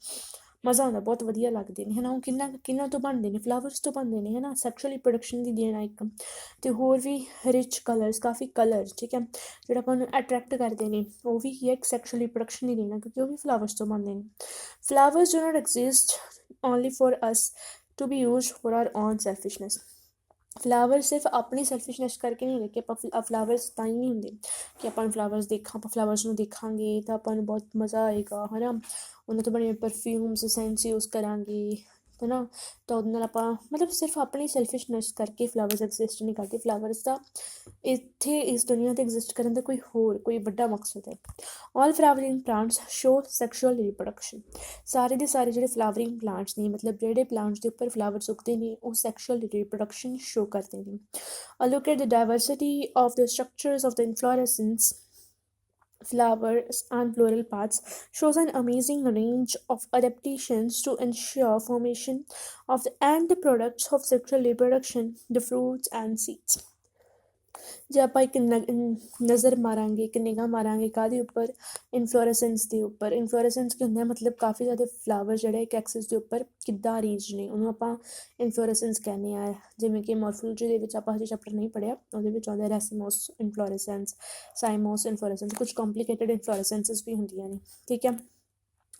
ਮਜ਼ਾ ਆਉਂਦਾ, ਬਹੁਤ ਵਧੀਆ ਲੱਗਦੇ ਨੇ ਹੈ ਨਾ। ਉਹ ਕਿੰਨਾਂ ਤੋਂ ਬਣਦੇ ਨੇ? ਫਲਾਵਰਸ ਤੋਂ ਬਣਦੇ ਨੇ ਹੈ ਨਾ। ਸੈਕਸ਼ੁਅਲ ਰਿਪਰੋਡਕਸ਼ਨ ਦੀ ਦੇਣ ਆ ਇੱਕ। ਅਤੇ ਹੋਰ ਵੀ ਰਿਚ ਕਲਰਸ, ਕਾਫੀ ਕਲਰਸ, ਠੀਕ ਹੈ, ਜਿਹੜਾ ਆਪਾਂ ਨੂੰ ਅਟਰੈਕਟ ਕਰਦੇ ਨੇ, ਉਹ ਵੀ ਕੀ ਹੈ ਇੱਕ ਸੈਕਸ਼ੁਅਲ ਰਿਪਰੋਡਕਸ਼ਨ ਦੀ ਦੇਣ ਆ ਕਿਉਂਕਿ ਉਹ ਵੀ ਫਲਾਵਰਸ ਤੋਂ ਬਣਦੇ ਨੇ। Flowers do not exist only for us to be used for our own selfishness. Flower ਸਿਰਫ ਆਪਣੀ ਸੈਲਫਿਸ਼ਨੈਸ ਕਰਕੇ ਨਹੀਂ ਹੁੰਦੇ ਕਿ ਆਪਾਂ ਫਲਾਵਰਸ ਤਾਂ ਹੀ ਨਹੀਂ ਹੁੰਦੇ ਕਿ ਆਪਾਂ ਆਪਾਂ ਫਲਾਵਰਸ ਨੂੰ ਦੇਖਾਂਗੇ ਤਾਂ ਆਪਾਂ ਨੂੰ ਬਹੁਤ ਮਜ਼ਾ ਆਏਗਾ ਹੈ ਨਾ। ਉਹਨਾਂ ਤੋਂ ਬਣੇ ਪਰਫਿਊਮਸ ਸੈਂਟਸ ਯੂਜ਼ ਕਰਾਂਗੇ ਹੈ ਨਾ, ਤਾਂ ਉਹਦੇ ਨਾਲ ਆਪਾਂ ਮਤਲਬ ਸਿਰਫ ਆਪਣੀ ਸੈਲਫਿਸ਼ਨੈਸ ਕਰਕੇ ਫਲਾਵਰਸ ਐਗਜ਼ਿਸਟ ਨਹੀਂ ਕਰਦੇ। ਫਲਾਵਰਸ ਦਾ ਇੱਥੇ ਇਸ ਦੁਨੀਆ 'ਤੇ ਐਗਜ਼ਿਸਟ ਕਰਨ ਦਾ ਕੋਈ ਵੱਡਾ ਮਕਸਦ ਹੈ। ਆਲ ਫਲਾਵਰਿੰਗ ਪਲਾਂਟਸ ਸ਼ੋ ਸੈਕਸ਼ੁਅਲ ਰਿਪਰੋਡਕਸ਼ਨ। ਸਾਰੇ ਦੇ ਸਾਰੇ ਜਿਹੜੇ ਫਲਾਵਰਿੰਗ ਪਲਾਂਟਸ ਨੇ ਮਤਲਬ ਜਿਹੜੇ ਪਲਾਂਟਸ ਦੇ ਉੱਪਰ ਫਲਾਵਰਸ ਉੱਗਦੇ ਨੇ ਉਹ ਸੈਕਸ਼ੁਅਲ ਰਿਪਰੋਡਕਸ਼ਨ ਸ਼ੋ ਕਰਦੇ ਨੇ। Look at the diversity of the structures of the inflorescence flowers and floral parts shows an amazing range of adaptations to ensure formation of the end products of sexual reproduction, the fruits and seeds. ਜੇ ਆਪਾਂ ਇੱਕ ਨਜ਼ਰ ਮਾਰਾਂਗੇ, ਇੱਕ ਨਿਗਾਹ ਮਾਰਾਂਗੇ ਕਾਹਦੇ ਉੱਪਰ? ਇਨਫਲੋਰੈਸੈਂਸ ਦੇ ਉੱਪਰ। ਇਨਫਲੋਰੈਸੈਂਸ ਕੀ ਹੁੰਦਾ ਮਤਲਬ ਕਾਫੀ ਜ਼ਿਆਦਾ ਫਲਾਵਰ ਜਿਹੜੇ ਇੱਕ ਐਕਸਿਸ ਦੇ ਉੱਪਰ ਕਿੱਦਾਂ ਅਰੇਂਜ ਨੇ ਉਹਨੂੰ ਆਪਾਂ ਇਨਫਲੋਰੈਸੈਂਸ ਕਹਿੰਦੇ ਹਾਂ। ਜਿਵੇਂ ਕਿ ਮੋਰਫੋਲੋਜੀ ਦੇ ਵਿੱਚ ਆਪਾਂ ਹਜੇ ਚੈਪਟਰ ਨਹੀਂ ਪੜ੍ਹਿਆ, ਉਹਦੇ ਵਿੱਚ ਆਉਂਦਾ ਰੈਸੀਮੋਸ ਇਨਫਲੋਰੈਸੈਂਸ, ਸਾਈਮੋਸ ਇਨਫਲੋਰੈਸੈਂਸ, ਕੁਝ ਕੰਪਲੀਕੇਟਡ ਇਨਫਲੋਰੈਸੈਂਸਿਸ ਵੀ ਹੁੰਦੀਆਂ ਨੇ। ਠੀਕ ਹੈ,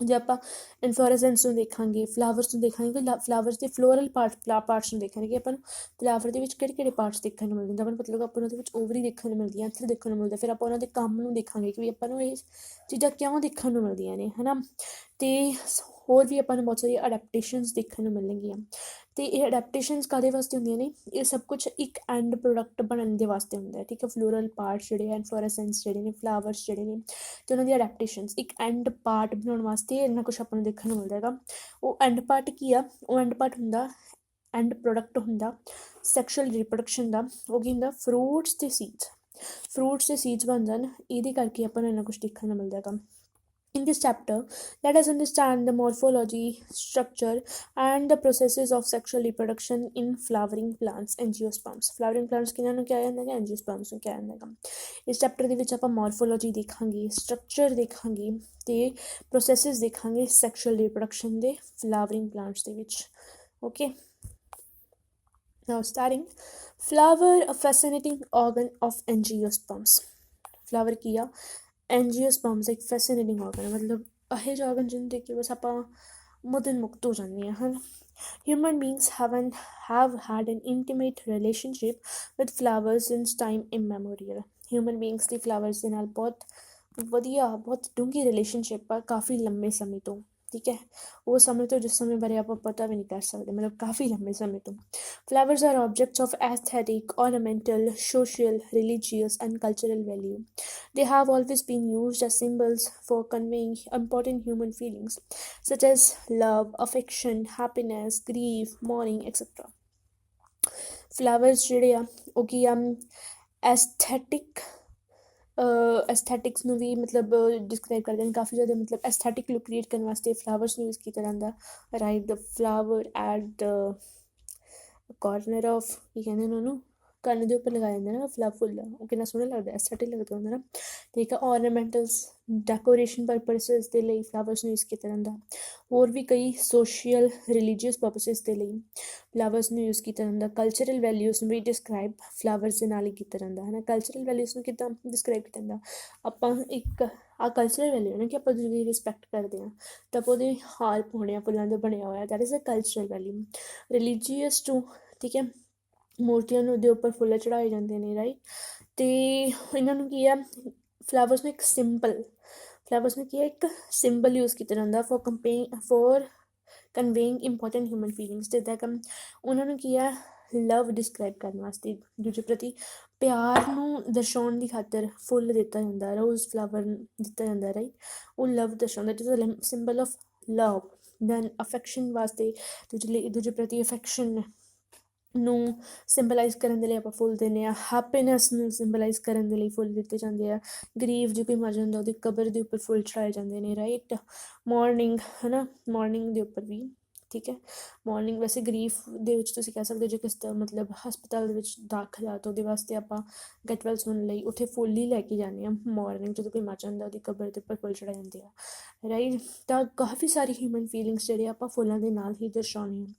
ਜੇ ਆਪਾਂ ਇਨਫਲੋਰੈਸੈਂਸ ਨੂੰ ਦੇਖਾਂਗੇ, ਫਲਾਵਰਸ ਨੂੰ ਦੇਖਾਂਗੇ, ਫਲਾਵਰਸ ਦੇ ਫਲੋਰਲ ਪਾਰਟਸ ਨੂੰ ਦੇਖਾਂਗੇ ਕਿ ਆਪਾਂ ਨੂੰ ਫਲਾਵਰ ਦੇ ਵਿੱਚ ਕਿਹੜੇ ਪਾਰਟਸ ਦੇਖਣ ਨੂੰ ਮਿਲਦੇ, ਆਪਾਂ ਨੂੰ ਮਤਲਬ ਆਪਾਂ ਨੂੰ ਉਹਦੇ ਵਿੱਚ ਓਵਰੀ ਦੇਖਣ ਨੂੰ ਮਿਲਦੀਆਂ, ਇੱਥੇ ਦੇਖਣ ਨੂੰ ਮਿਲਦਾ। ਫਿਰ ਆਪਾਂ ਉਹਨਾਂ ਦੇ ਕੰਮ ਨੂੰ ਦੇਖਾਂਗੇ ਕਿ ਵੀ ਆਪਾਂ ਨੂੰ ਇਹ ਚੀਜ਼ਾਂ ਕਿਉਂ ਦੇਖਣ ਨੂੰ ਮਿਲਦੀਆਂ ਨੇ ਹੈ ਨਾ। ਅਤੇ ਹੋਰ ਵੀ ਆਪਾਂ ਨੂੰ ਬਹੁਤ ਸਾਰੀਆਂ ਅਡੈਪਟੇਸ਼ਨਸ ਦੇਖਣ ਨੂੰ ਮਿਲਣਗੀਆਂ। ਅਤੇ ਇਹ ਅਡੈਪਟੇਸ਼ਨਸ ਕਾਹਦੇ ਵਾਸਤੇ ਹੁੰਦੀਆਂ ਨੇ? ਇਹ ਸਭ ਕੁਛ ਇੱਕ ਐਂਡ ਪ੍ਰੋਡਕਟ ਬਣਨ ਦੇ ਵਾਸਤੇ ਹੁੰਦਾ ਹੈ। ਠੀਕ ਹੈ, ਫਲੋਰਲ ਪਾਰਟਸ ਜਿਹੜੇ ਆ, ਇਨਫਲੋਰੈਸੈਂਸ ਜਿਹੜੇ ਨੇ, ਫਲਾਵਰਸ ਜਿਹੜੇ ਨੇ, ਅਤੇ ਉਹਨਾਂ ਦੀ ਅਡੈਪਟੇਸ਼ਨਸ ਇੱਕ ਐਂਡ ਪਾਰਟ ਬਣਾਉਣ ਵਾਸਤੇ ਇੰਨਾ ਕੁਛ ਆਪਾਂ ਨੂੰ ਦੇਖਣ ਨੂੰ ਮਿਲਦਾ ਹੈਗਾ। ਉਹ ਐਂਡ ਪਾਰਟ ਕੀ ਆ? ਉਹ ਐਂਡ ਪਾਰਟ ਹੁੰਦਾ, ਐਂਡ ਪ੍ਰੋਡਕਟ ਹੁੰਦਾ ਸੈਕਸ਼ੁਅਲ ਰਿਪਰੋਡਕਸ਼ਨ ਦਾ। ਉਹ ਕੀ ਹੁੰਦਾ? ਫਰੂਟਸ ਅਤੇ ਸੀਡਸ। ਫਰੂਟਸ ਅਤੇ ਸੀਡਸ ਬਣ ਜਾਣ, ਇਹਦੇ ਕਰਕੇ ਆਪਾਂ ਨੂੰ ਇੰਨਾ ਕੁਛ ਦੇਖਣ ਨੂੰ ਮਿਲਦਾ ਹੈਗਾ। In this chapter, let us understand the morphology, structure, and the processes of sexual reproduction in flowering plants, angiosperms. Flowering plants ਕਿਹਨਾਂ ਨੂੰ ਕਿਹਾ ਜਾਂਦਾ ਹੈ, angiosperms ਨੂੰ ਕਿਹਾ ਜਾਂਦਾ ਹੈ। ਇਸ ਚੈਪਟਰ ਦੇ ਵਿੱਚ ਆਪਾਂ morphology ਦੇਖਾਂਗੇ, structure ਦੇਖਾਂਗੇ ਤੇ processes ਦੇਖਾਂਗੇ sexual reproduction ਦੇ flowering plants ਦੇ ਵਿੱਚ। Okay. Now starting, flower, a fascinating organ of angiosperms. Flower ਕੀ ਆ, ਐਂਜੀਓਸਪਰਮਸ ਇੱਕ ਫੈਸੀਨੇਟਿੰਗ ਆਰਗਨ ਹੈ, ਮਤਲਬ ਇਹੋ ਜਿਹਾ ਆਰਗਨ ਜਿਹਨੂੰ ਦੇਖ ਕੇ ਬਸ ਆਪਾਂ ਮਦਨ ਮੁਕਤ ਹੋ ਜਾਂਦੇ ਹਾਂ ਹਨ। Human beings have had an intimate relationship with flowers since time immemorial. Human beings the flowers ਦੇ ਨਾਲ ਬਹੁਤ ਵਧੀਆ, ਬਹੁਤ ਡੂੰਘੀ ਰਿਲੇਸ਼ਨਸ਼ਿਪ ਆ ਕਾਫੀ ਲੰਮੇ ਸਮੇਂ ਤੋਂ। ਠੀਕ ਹੈ, ਉਹ ਸਮੇਂ ਤੋਂ ਜਿਸ ਸਮੇਂ ਬਾਰੇ ਆਪਾਂ ਪਤਾ ਵੀ ਨਹੀਂ ਕਰ ਸਕਦੇ, ਮਤਲਬ ਕਾਫੀ ਲੰਮੇ ਸਮੇਂ ਤੋਂ। Flowers are objects of aesthetic, ornamental, social, religious, and cultural value. They have always been used as symbols for conveying important human feelings such as love, affection, happiness, grief, mourning, etc. Flowers ਜਿਹੜੇ ਆ ਉਹ ਕੀ ਆ, ਐਸਥੈਟਿਕਸ ਨੂੰ ਵੀ ਮਤਲਬ describe ਕਰਦੇ ਨੇ ਕਾਫੀ ਜ਼ਿਆਦਾ, ਮਤਲਬ ਐਸਥੈਟਿਕ ਲੁੱਕ ਕ੍ਰੀਏਟ ਕਰਨ ਵਾਸਤੇ ਫਲਾਵਰਸ ਨੂੰ ਯੂਜ਼ ਕੀਤਾ ਜਾਂਦਾ। Right, the flower at the corner of, ਕੀ ਕਹਿੰਦੇ ਨੇ ਉਹਨੂੰ, ਕੰਨ ਦੇ ਉੱਪਰ ਲਗਾਇਆ ਜਾਂਦਾ ਨਾ ਫੁੱਲ, ਉਹ ਕਿੰਨਾ ਸੋਹਣਾ ਲੱਗਦਾ, ਐਸਥੈਟਿਕ ਲੱਗਦਾ ਹੁੰਦਾ ਨਾ। ਠੀਕ ਆ, ਔਰਨਾਮੈਂਟਲਸ, ਡੈਕੋਰੇਸ਼ਨ ਪਰਪਸਿਸ ਦੇ ਲਈ ਫਲਾਵਰਸ ਨੂੰ ਯੂਜ਼ ਕੀਤਾ ਜਾਂਦਾ। ਹੋਰ ਵੀ ਕਈ ਸੋਸ਼ਲ ਰਿਲੀਜੀਅਸ ਪਰਪਸਿਸ ਦੇ ਲਈ ਫਲਾਵਰਸ ਨੂੰ ਯੂਜ਼ ਕੀਤਾ ਜਾਂਦਾ। ਕਲਚਰਲ ਵੈਲਿਊਜ਼ ਨੂੰ ਵੀ ਡਿਸਕਰਾਈਬ ਫਲਾਵਰਸ ਦੇ ਨਾਲ ਹੀ ਕੀਤਾ ਜਾਂਦਾ ਹੈ ਨਾ। ਕਲਚਰਲ ਵੈਲਿਊਜ਼ ਨੂੰ ਕਿੱਦਾਂ ਡਿਸਕਰਾਈਬ ਕੀਤਾ ਜਾਂਦਾ, ਆਪਾਂ ਇੱਕ ਆਹ ਕਲਚਰਲ ਵੈਲਿਊ ਹੈ ਨਾ ਕਿ ਆਪਾਂ ਦੂਜੇ ਦੀ ਰਿਸਪੈਕਟ ਕਰਦੇ ਹਾਂ, ਤਾਂ ਆਪਾਂ ਉਹਦੇ ਹਾਰ ਪਾਉਣੇ ਆ ਫੁੱਲਾਂ ਦਾ ਬਣਿਆ ਹੋਇਆ, that is a cultural value. Religious too, ਠੀਕ ਹੈ, ਮੂਰਤੀਆਂ ਨੂੰ ਉਹਦੇ ਉੱਪਰ ਫੁੱਲ ਚੜ੍ਹਾਏ ਜਾਂਦੇ ਨੇ, ਰਾਈਟ। ਅਤੇ ਇਹਨਾਂ ਨੂੰ ਕੀ ਆ, ਫਲਾਵਰਸ ਨੂੰ ਇੱਕ ਫਲਾਵਰਸ ਨੂੰ ਕੀ ਹੈ, ਇੱਕ ਸਿੰਬਲ ਯੂਜ਼ ਕੀਤਾ ਜਾਂਦਾ ਫੋਰ ਕਨਵੇਇੰਗ ਇੰਪੋਰਟੈਂਟ ਹਿਊਮਨ ਫੀਲਿੰਗਸ। ਜਿੱਦਾਂ ਕਿ ਉਹਨਾਂ ਨੂੰ ਕੀ ਆ, ਲਵ ਡਿਸਕਰਾਈਬ ਕਰਨ ਵਾਸਤੇ, ਦੂਜੇ ਪ੍ਰਤੀ ਪਿਆਰ ਨੂੰ ਦਰਸਾਉਣ ਦੀ ਖਾਤਰ ਫੁੱਲ ਦਿੱਤਾ ਜਾਂਦਾ, ਰੋਜ਼ ਫਲਾਵਰ ਦਿੱਤਾ ਜਾਂਦਾ, ਰਾਈਟ। ਉਹ ਲਵ ਦਰਸਾਉਂਦਾ, it is a symbol of love. Then affection ਵਾਸਤੇ, ਦੂਜੇ ਪ੍ਰਤੀ ਅਫੈਕਸ਼ਨ ਨੂੰ ਸਿੰਬਲਾਈਜ਼ ਕਰਨ ਦੇ ਲਈ ਆਪਾਂ ਫੁੱਲ ਦਿੰਦੇ ਹਾਂ। ਹੈਪੀਨੈਸ ਨੂੰ ਸਿੰਬਲਾਈਜ਼ ਕਰਨ ਦੇ ਲਈ ਫੁੱਲ ਦਿੱਤੇ ਜਾਂਦੇ ਆ। ਗਰੀਫ ਜੇ ਕੋਈ ਮਰ ਜਾਂਦਾ ਉਹਦੀ ਕਬਰ ਦੇ ਉੱਪਰ ਫੁੱਲ ਚੜਾਏ ਜਾਂਦੇ ਨੇ, ਰਾਈਟ। ਮੋਰਨਿੰਗ ਹੈ ਨਾ, ਮੋਰਨਿੰਗ ਦੇ ਉੱਪਰ ਵੀ, ਠੀਕ ਹੈ। ਮੋਰਨਿੰਗ ਵੈਸੇ ਗਰੀਫ ਦੇ ਵਿੱਚ ਤੁਸੀਂ ਕਹਿ ਸਕਦੇ ਹੋ ਜੇ ਕਿਸ ਦਾ ਮਤਲਬ ਹਸਪਤਾਲ ਦੇ ਵਿੱਚ ਦਾਖਲ ਆ ਤਾਂ ਉਹਦੇ ਵਾਸਤੇ ਆਪਾਂ ਗੈਟ ਵੈਲ ਸੁਣਨ ਲਈ ਉੱਥੇ ਫੁੱਲ ਹੀ ਲੈ ਕੇ ਜਾਂਦੇ ਹਾਂ। ਮੋਰਨਿੰਗ ਜਦੋਂ ਕੋਈ ਮਰ ਜਾਂਦਾ ਉਹਦੀ ਕਬਰ ਦੇ ਉੱਪਰ ਫੁੱਲ ਚੜਾਏ ਜਾਂਦੇ ਆ, ਰਾਈਟ। ਤਾਂ ਕਾਫੀ ਸਾਰੀ ਹਿਊਮਨ ਫੀਲਿੰਗਸ ਜਿਹੜੇ ਆਪਾਂ ਫੁੱਲਾਂ ਦੇ ਨਾਲ ਹੀ ਦਰਸਾਉਂਦੇ ਹਾਂ।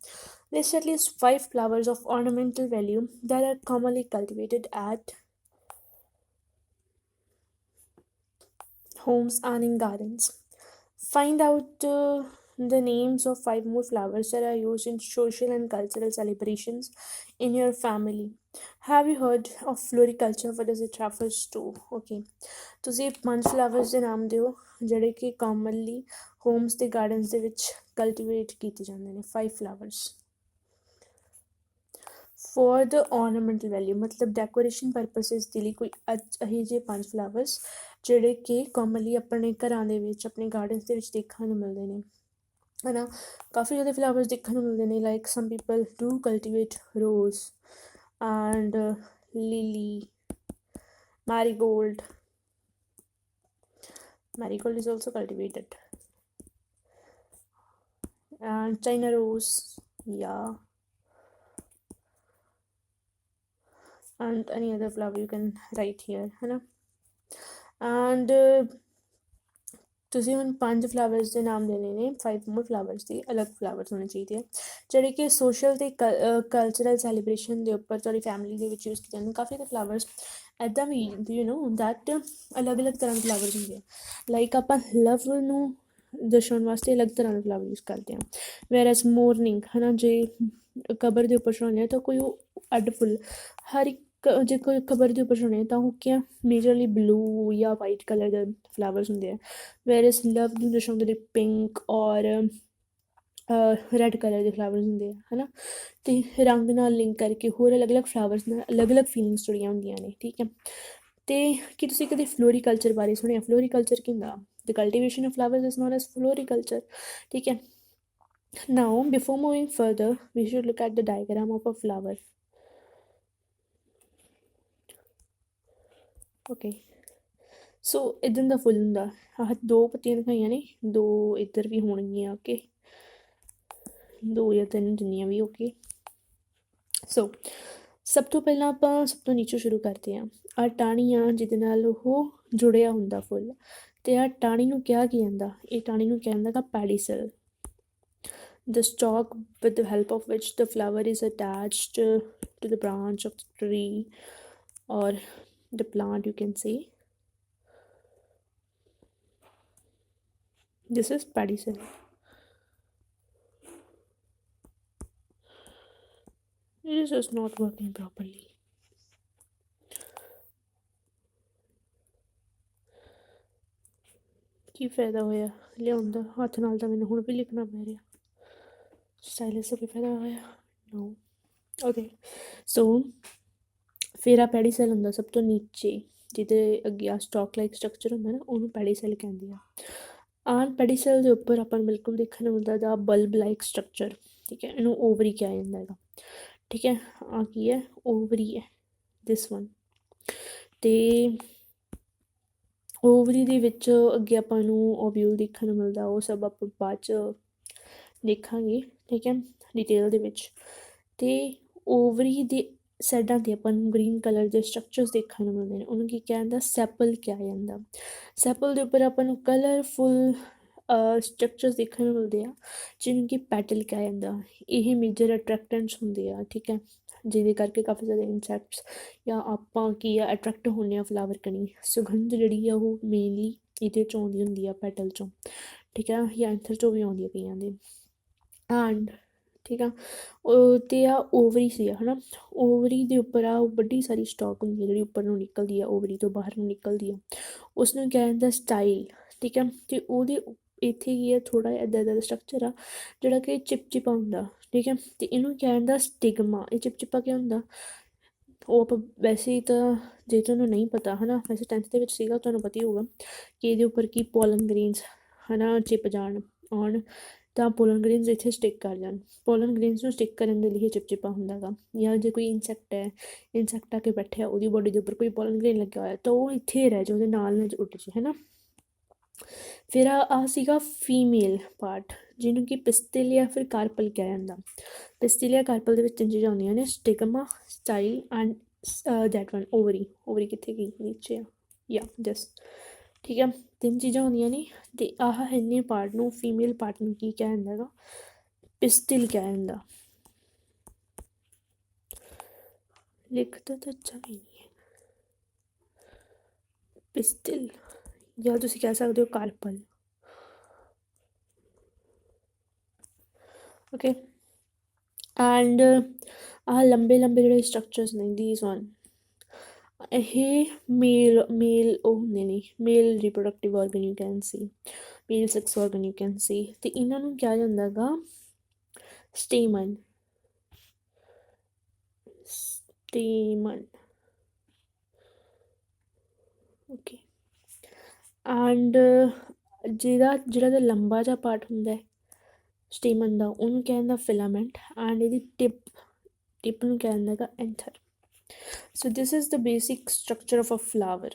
List at least 5 flowers of ornamental value that are commonly cultivated at homes and in gardens. Find out the names of 5 more flowers that are used in social and cultural celebrations in your family. Have you heard of floriculture? What does it refers to? Okay, ਤੁਸੀਂ 5 flowers ਦੇ ਨਾਮ ਦਿਓ ਜਿਹੜੇ ਕਿ commonly homes ਅਤੇ gardens ਦੇ ਵਿੱਚ cultivate ਕੀਤੇ ਜਾਂਦੇ ਨੇ। 5 ਫਲਾਵਰਸ ਫੋਰ ਦ ਔਰਨਾਮੈਂਟਲ ਵੈਲਿਊ, ਮਤਲਬ ਡੈਕੋਰੇਸ਼ਨ ਪਰਪਸਿਸ ਦੇ ਲਈ ਕੋਈ ਇਹੋ ਜਿਹੇ 5 ਫਲਾਵਰਸ ਜਿਹੜੇ ਕਿ ਕਾਮਨਲੀ ਆਪਣੇ ਘਰਾਂ ਦੇ ਵਿੱਚ, ਆਪਣੇ ਗਾਰਡਨਸ ਦੇ ਵਿੱਚ ਦੇਖਣ ਨੂੰ ਮਿਲਦੇ ਨੇ, ਹੈ ਨਾ। ਕਾਫੀ ਜ਼ਿਆਦਾ ਫਲਾਵਰਸ ਦੇਖਣ ਨੂੰ ਮਿਲਦੇ ਨੇ, like some people do cultivate rose and lily, marigold is also cultivated, and China rose, yeah, and any other flower you can write here, है ना। and ਤੁਸੀਂ ਹੁਣ 5 ਫਲਾਵਰਸ ਦੇ ਨਾਮ ਦੇਣੇ ਨੇ, 5 ਮੋਰ ਫਲਾਵਰਸ ਦੀ ਅਲੱਗ ਫਲਾਵਰਸ ਹੋਣੇ ਚਾਹੀਦੇ ਆ ਜਿਹੜੇ ਕਿ ਸੋਸ਼ਲ ਅਤੇ ਕਲਚਰਲ ਸੈਲੀਬ੍ਰੇਸ਼ਨ ਦੇ ਉੱਪਰ ਤੁਹਾਡੀ ਫੈਮਿਲੀ ਦੇ ਵਿੱਚ ਯੂਜ਼ ਕੀਤੇ ਜਾਂਦੇ। ਕਾਫੀ ਦੇ ਫਲਾਵਰਸ ਇੱਦਾਂ ਵੀ ਯੂ ਨੋ ਦੈਟ ਅਲੱਗ-ਅਲੱਗ ਤਰ੍ਹਾਂ ਦੇ ਫਲਾਵਰਸ ਹੁੰਦੇ ਆ, ਲਾਈਕ ਆਪਾਂ ਲਵ ਨੂੰ ਦਰਸਾਉਣ ਵਾਸਤੇ ਅਲੱਗ ਤਰ੍ਹਾਂ ਦੇ ਫਲਾਵਰ ਯੂਜ਼ ਕਰਦੇ ਹਾਂ। ਵੈਰਸ ਮੋਰਨਿੰਗ, ਹੈ ਨਾ, ਜੇ ਕਬਰ ਦੇ ਉੱਪਰ ਚੜਾਉਂਦੇ ਆ ਤਾਂ ਕੋਈ ਉਹ ਅੱਡ ਫੁੱਲ, ਹਰ ਇੱਕ ਜੇ ਕੋਈ ਕਬਰ ਦੇ ਉੱਪਰ ਚੜਾਉਂਦੇ ਤਾਂ ਉਹ ਕੀ ਆ, ਮੇਜਰਲੀ ਬਲੂ ਜਾਂ ਵਾਈਟ ਕਲਰ ਦੇ ਫਲਾਵਰਸ ਹੁੰਦੇ ਆ। ਵੈਰਸ ਲਵ ਨੂੰ ਦਰਸਾਉਣ ਦੇ ਲਈ ਪਿੰਕ ਔਰ ਰੈੱਡ ਕਲਰ ਦੇ ਫਲਾਵਰਸ ਹੁੰਦੇ ਆ, ਹੈ ਨਾ। ਅਤੇ ਰੰਗ ਨਾਲ ਲਿੰਕ ਕਰਕੇ ਹੋਰ ਅਲੱਗ-ਅਲੱਗ ਫਲਾਵਰਸ ਨਾਲ ਅਲੱਗ-ਅਲੱਗ ਫੀਲਿੰਗਸ ਜੁੜੀਆਂ ਹੁੰਦੀਆਂ ਨੇ, ਠੀਕ ਹੈ। ਅਤੇ ਕੀ ਤੁਸੀਂ ਕਦੇ ਫਲੋਰੀਕਲਚਰ ਬਾਰੇ ਸੁਣਿਆ? ਫਲੋਰੀਕਲਚਰ ਕੀ ਹੁੰਦਾ? The cultivation of flowers is known as floriculture, ਠੀਕ ਹੈ। Now before moving further we should look at the diagram of a flower. Okay, so ਇਦਾਂ ਦਾ ਫੁੱਲ ਹੁੰਦਾ। ਆਹ 2 ਪੱਤੀਆਂ ਦਿਖਾਈਆਂ ਨੇ, 2 ਇੱਧਰ ਵੀ ਹੋਣਗੀਆਂ, ਓਕੇ 2 ਜਾਂ 3 ਜਿੰਨੀਆਂ ਵੀ, ਓਕੇ। ਸੋ ਸਭ ਤੋਂ ਪਹਿਲਾਂ ਆਪਾਂ ਸਭ ਤੋਂ ਨੀਚੋਂ ਸ਼ੁਰੂ ਕਰਦੇ ਹਾਂ। ਆਹ ਟਾਹਣੀ ਆ ਜਿਹਦੇ ਨਾਲ ਉਹ ਜੁੜਿਆ ਹੁੰਦਾ ਫੁੱਲ, ਅਤੇ ਆਹ ਟਾਹਣੀ ਨੂੰ ਕਿਹਾ ਕੀ ਜਾਂਦਾ, ਇਹ ਟਾਹਣੀ ਨੂੰ ਕਿਹਾ ਜਾਂਦਾ ਗਾ ਪੈਡੀਸਲ। The stalk with the help of which the flower is attached to the branch of the tree or the plant, you can say. This is pedicel. This is not working properly. ਕੀ ਫਾਇਦਾ ਹੋਇਆ ਲਿਆਉਣ ਦਾ, ਹੱਥ ਨਾਲ ਤਾਂ ਮੈਨੂੰ ਹੁਣ ਵੀ ਲਿਖਣਾ ਪੈ ਰਿਹਾ, ਸਟਾਈਲਸ ਦਾ ਕੀ ਫਾਇਦਾ ਹੋਇਆ, ਨੋ। ਓਕੇ, ਸੋ ਫਿਰ ਆ ਪੈਡੀਸੈਲ ਹੁੰਦਾ ਸਭ ਤੋਂ ਨੀਚੇ, ਜਿਹਦੇ ਅੱਗੇ ਆ ਸਟਾਕ ਲਾਈਕ ਸਟਰਕਚਰ ਹੁੰਦਾ ਨਾ, ਉਹਨੂੰ ਪੈਡੀਸੈਲ ਕਹਿੰਦੇ ਆ। ਆਹ ਪੈਡੀਸੈਲ ਦੇ ਉੱਪਰ ਆਪਾਂ ਨੂੰ ਬਿਲਕੁਲ ਦੇਖਣ ਨੂੰ ਮਿਲਦਾ ਦਾ ਬਲਬ ਲਾਈਕ ਸਟਰਕਚਰ, ਠੀਕ ਹੈ, ਇਹਨੂੰ ਓਵਰੀ ਕਿਹਾ ਜਾਂਦਾ ਹੈਗਾ, ਠੀਕ ਹੈ। ਆਹ ਕੀ ਹੈ, ਓਵਰੀ ਹੈ, ਦਿਸ ਵਨ। ਅਤੇ ਓਵਰੀ ਦੇ ਵਿੱਚ ਅੱਗੇ ਆਪਾਂ ਨੂੰ ਓਵਿਊਲ ਦੇਖਣ ਨੂੰ ਮਿਲਦਾ, ਉਹ ਸਭ ਆਪਾਂ ਬਾਅਦ 'ਚ ਦੇਖਾਂਗੇ, ਠੀਕ ਹੈ, ਡਿਟੇਲ ਦੇ ਵਿੱਚ। ਅਤੇ ਓਵਰੀ ਦੇ ਸਾਈਡਾਂ 'ਤੇ ਆਪਾਂ ਨੂੰ ਗ੍ਰੀਨ ਕਲਰ ਦੇ ਸਟਰਕਚਰਸ ਦੇਖਣ ਨੂੰ ਮਿਲਦੇ ਨੇ, ਉਹਨੂੰ ਕੀ ਕਿਹਾ ਜਾਂਦਾ, ਸੈਪਲ ਕਿਹਾ ਜਾਂਦਾ। ਸੈਪਲ ਦੇ ਉੱਪਰ ਆਪਾਂ ਨੂੰ ਕਲਰਫੁੱਲ ਸਟਰਕਚਰਸ ਦੇਖਣ ਨੂੰ ਮਿਲਦੇ ਆ, ਜਿਹਨੂੰ ਕਿ ਪੈਟਲ ਕਿਹਾ ਜਾਂਦਾ। ਇਹ ਮੇਜਰ ਅਟਰੈਕਟੈਂਟਸ ਹੁੰਦੇ ਆ, ਠੀਕ ਹੈ, ਜਿਹਦੇ ਕਰਕੇ ਕਾਫੀ ਜ਼ਿਆਦਾ ਇਨਸੈਕਟਸ ਜਾਂ ਆਪਾਂ ਕੀ ਆ ਅਟਰੈਕਟ ਹੁੰਦੇ ਹਾਂ ਫਲਾਵਰ ਕਨੀ। ਸੁਗੰਧ ਜਿਹੜੀ ਆ ਉਹ ਮੇਨਲੀ ਇਹਦੇ 'ਚੋਂ ਆਉਂਦੀ ਹੁੰਦੀ ਆ, ਪੈਟਲ 'ਚੋਂ, ਠੀਕ ਆ, ਜਾਂ ਐਂਥਰ 'ਚੋਂ ਵੀ ਆਉਂਦੀ ਆ ਕਈਆਂ ਦੇ। ਐਂਡ ਠੀਕ ਆ, ਉਹ ਅਤੇ ਆ ਓਵਰੀ ਸੀ ਹੈ ਨਾ, ਓਵਰੀ ਦੇ ਉੱਪਰ ਆ ਵੱਡੀ ਸਾਰੀ ਸਟਾਕ ਹੁੰਦੀ ਹੈ ਜਿਹੜੀ ਉੱਪਰ ਨੂੰ ਨਿਕਲਦੀ ਆ, ਓਵਰੀ ਤੋਂ ਬਾਹਰ ਨੂੰ ਨਿਕਲਦੀ ਆ, ਉਸਨੂੰ ਕਿਹਾ ਜਾਂਦਾ ਸਟਾਈਲ, ਠੀਕ ਹੈ। ਅਤੇ ਉਹਦੇ ਇੱਥੇ ਕੀ ਆ, ਥੋੜ੍ਹਾ ਜਿਹਾ ਇੱਦਾਂ ਦਾ ਸਟਰਕਚਰ ਆ ਜਿਹੜਾ ਕਿ ਚਿਪਚਿਪਾ ਹੁੰਦਾ, ਠੀਕ ਹੈ, ਅਤੇ ਇਹਨੂੰ ਕਿਹਾ ਜਾਂਦਾ ਸਟਿਗਮਾ। ਇਹ ਚਿਪਚਿਪਾ ਕਿਆ ਹੁੰਦਾ, ਉਹ ਆਪਾਂ ਵੈਸੇ ਤਾਂ ਜੇ ਤੁਹਾਨੂੰ ਨਹੀਂ ਪਤਾ ਹੈ ਨਾ, ਵੈਸੇ 10th ਦੇ ਵਿੱਚ ਸੀਗਾ, ਤੁਹਾਨੂੰ ਪਤਾ ਹੀ ਹੋਊਗਾ ਕਿ ਇਹਦੇ ਉੱਪਰ ਕੀ ਪੋਲਨ ਗ੍ਰੇਨਸ ਹੈ ਨਾ ਚਿਪ ਜਾਣ ਆਉਣ, ਤਾਂ ਪੋਲਨ ਗ੍ਰੇਨਸ ਇੱਥੇ ਸਟਿਕ ਕਰ ਜਾਣ। ਪੋਲਨ ਗ੍ਰੇਨਸ ਨੂੰ ਸਟਿਕ ਕਰਨ ਦੇ ਲਈ ਇਹ ਚਿਪਚਿਪਾ ਹੁੰਦਾ ਗਾ। ਜਾਂ ਜੇ ਕੋਈ ਇਨਸੈਕਟ ਹੈ, ਇਨਸੈਕਟ ਆ ਕੇ ਬੈਠਿਆ, ਉਹਦੀ ਬੋਡੀ ਦੇ ਉੱਪਰ ਕੋਈ ਪੋਲਨ ਗ੍ਰੇਨ ਲੱਗਿਆ ਹੋਇਆ, ਤਾਂ ਉਹ ਇੱਥੇ ਰਹਿ ਜਾਏ, ਉਹਦੇ ਨਾਲ ਨਾ ਉੱਡ ਜੇ, ਹੈ ਨਾ। ਫਿਰ ਆਹ ਸੀਗਾ ਫੀਮੇਲ ਪਾਰਟ, ਜਿਹਨੂੰ ਕਿ ਪਿਸਟਿਲ ਜਾਂ ਫਿਰ ਕਾਰਪਲ ਕਿਹਾ ਜਾਂਦਾ। ਪਿਸਟਿਲ ਜਾਂ ਕਾਰਪਲ ਦੇ ਵਿੱਚ 3 ਚੀਜ਼ਾਂ ਹੁੰਦੀਆਂ ਨੇ, stigma, style and that one ovary. Ovary ਕਿੱਥੇ ਗਈ, ਨੀਚੇ ਆ, ਜਾਂ ਜਸਟ, ਠੀਕ ਆ, 3 ਚੀਜ਼ਾਂ ਹੁੰਦੀਆਂ ਨੇ। ਅਤੇ ਆਹ ਇੰਨੇ ਪਾਰਟ ਨੂੰ, ਫੀਮੇਲ ਪਾਰਟ ਨੂੰ ਕੀ ਕਿਹਾ ਜਾਂਦਾ ਹੈਗਾ, ਪਿਸਟਿਲ ਕਿਹਾ ਜਾਂਦਾ। ਲਿਖਦਾ ਤਾਂ ਅੱਛਾ ਵੀ ਨਹੀਂ ਹੈ, ਪਿਸਟਿਲ, ਜਾਂ ਤੁਸੀਂ ਕਹਿ ਸਕਦੇ ਹੋ ਕਾਰਪਲ, ਓਕੇ। ਐਂਡ ਆਹ ਲੰਬੇ ਲੰਬੇ ਜਿਹੜੇ ਸਟਰਕਚਰਸ ਨੇ, ਦੀਸ ਵਨ, ਇਹ ਮੇਲ ਉਹ ਹੁੰਦੇ ਨੇ, male reproductive organ you can see, male sex organ you can see, ਅਤੇ ਇਹਨਾਂ ਨੂੰ ਕਿਹਾ ਜਾਂਦਾ ਗਾ ਸਟੇਮਨ, ਸਟੇਮਨ, ਓਕੇ। ਐਂਡ ਜਿਹੜਾ ਲੰਬਾ ਜਿਹਾ ਪਾਰਟ ਹੁੰਦਾ ਸਟੇਮਨ ਦਾ, ਉਹਨੂੰ ਕਿਹਾ ਜਾਂਦਾ ਫਿਲਾਮੈਂਟ। ਐਂਡ ਇਹਦੀ ਟਿਪ ਨੂੰ ਕਿਹਾ ਜਾਂਦਾ ਹੈਗਾ ਐਂਥਰ। So this is the basic structure of a flower.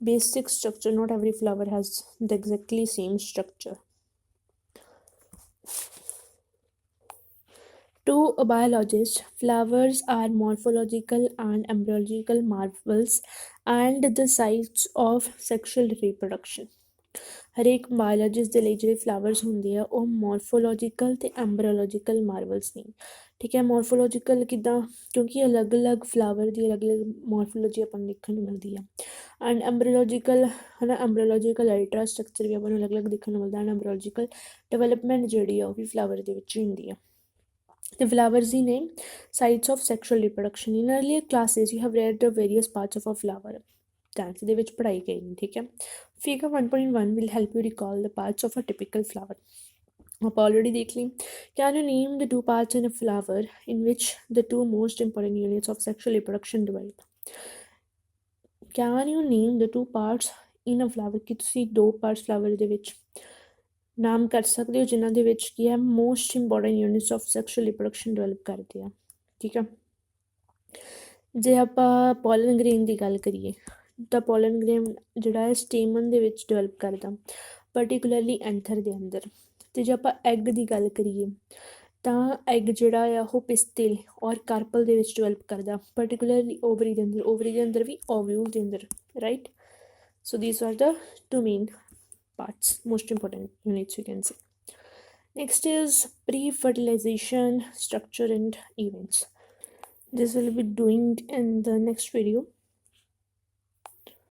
Basic structure, not every flower has the exactly same structure. To a biologist, flowers are morphological and embryological marvels and the sites of sexual reproduction. ਹਰੇਕ ਬਾਇਓਲੋਜਿਸਟ ਦੇ ਲਈ ਜਿਹੜੇ flowers ਹੁੰਦੇ ਆ ਉਹ ਮੋਰਫੋਲੋਜੀਕਲ ਅਤੇ ਐਂਬਰੀਓਲੋਜੀਕਲ marvellous ਨੇ, ਠੀਕ ਹੈ। ਮੋਰਫੋਲੋਜੀਕਲ ਕਿੱਦਾਂ, ਕਿਉਂਕਿ ਅਲੱਗ ਅਲੱਗ ਫਲਾਵਰ ਦੀ ਅਲੱਗ ਅਲੱਗ ਮੋਰਫੋਲੋਜੀ ਆਪਾਂ ਨੂੰ ਦੇਖਣ ਨੂੰ ਮਿਲਦੀ ਆ। ਐਂਡ ਐਂਬਰੀਓਲੋਜੀਕਲ ਹੈ ਨਾ, ਐਂਬਰੀਓਲੋਜੀਕਲ ਅਲਟਰਾ ਸਟਰਕਚਰ ਵੀ ਆਪਾਂ ਨੂੰ ਅਲੱਗ ਅਲੱਗ ਦੇਖਣ ਨੂੰ ਮਿਲਦਾ। ਐਂਡ ਐਂਬਰੀਓਲੋਜੀਕਲ ਡਿਵੈਲਪਮੈਂਟ ਜਿਹੜੀ ਆ ਉਹ ਵੀ ਫਲਾਵਰ ਦੇ ਵਿੱਚ ਹੀ ਹੁੰਦੀ ਆ। The flowers ਹੀ ਨੇ sites of sexual reproduction. In earlier classes you have read the various parts of a flower. 10th ਦੇ ਵਿੱਚ ਪੜ੍ਹਾਈ ਗਈ ਨੇ, ਠੀਕ ਹੈ। Figure 1.1 will help you recall the parts of a typical flower. ਆਪਾਂ ਆਲਰੇਡੀ ਦੇਖ ਲਈ। Can you name the 2 parts in a flower in which the 2 most important units of sexual reproduction develop? Can you name the 2 parts in a flower? ਕਿ ਤੁਸੀਂ 2 parts flower ਦੇ ਵਿੱਚ ਨਾਮ ਕਰ ਸਕਦੇ ਹੋ ਜਿਨ੍ਹਾਂ ਦੇ ਵਿੱਚ ਕੀ ਹੈ most important units of sexual reproduction develop ਕਰਦੇ ਆ, ਠੀਕ ਆ। ਜੇ ਆਪਾਂ ਪੋਲਨ ਗ੍ਰੇਨ ਦੀ ਗੱਲ ਕਰੀਏ ਦਾ ਪੋਲਨ ਗ੍ਰੇਨ ਜਿਹੜਾ ਹੈ ਸਟੇਮਨ ਦੇ ਵਿੱਚ ਡਿਵੈਲਪ ਕਰਦਾ, ਪਰਟੀਕੂਲਰਲੀ ਐਂਥਰ ਦੇ ਅੰਦਰ। ਅਤੇ ਜੇ ਆਪਾਂ ਐਗ ਦੀ ਗੱਲ ਕਰੀਏ ਤਾਂ ਐਗ ਜਿਹੜਾ ਆ ਉਹ ਪਿਸਤਿਲ ਔਰ ਕਾਰਪਲ ਦੇ ਵਿੱਚ ਡਿਵੈਲਪ ਕਰਦਾ, ਪਰਟੀਕੂਲਰਲੀ ਓਵਰੀ ਦੇ ਅੰਦਰ ਵੀ ਓਵਿਊਲ ਦੇ ਅੰਦਰ, right. So these are the two main parts, most important units you can say. Next is pre-fertilization structure and events. This will be doing in the next video.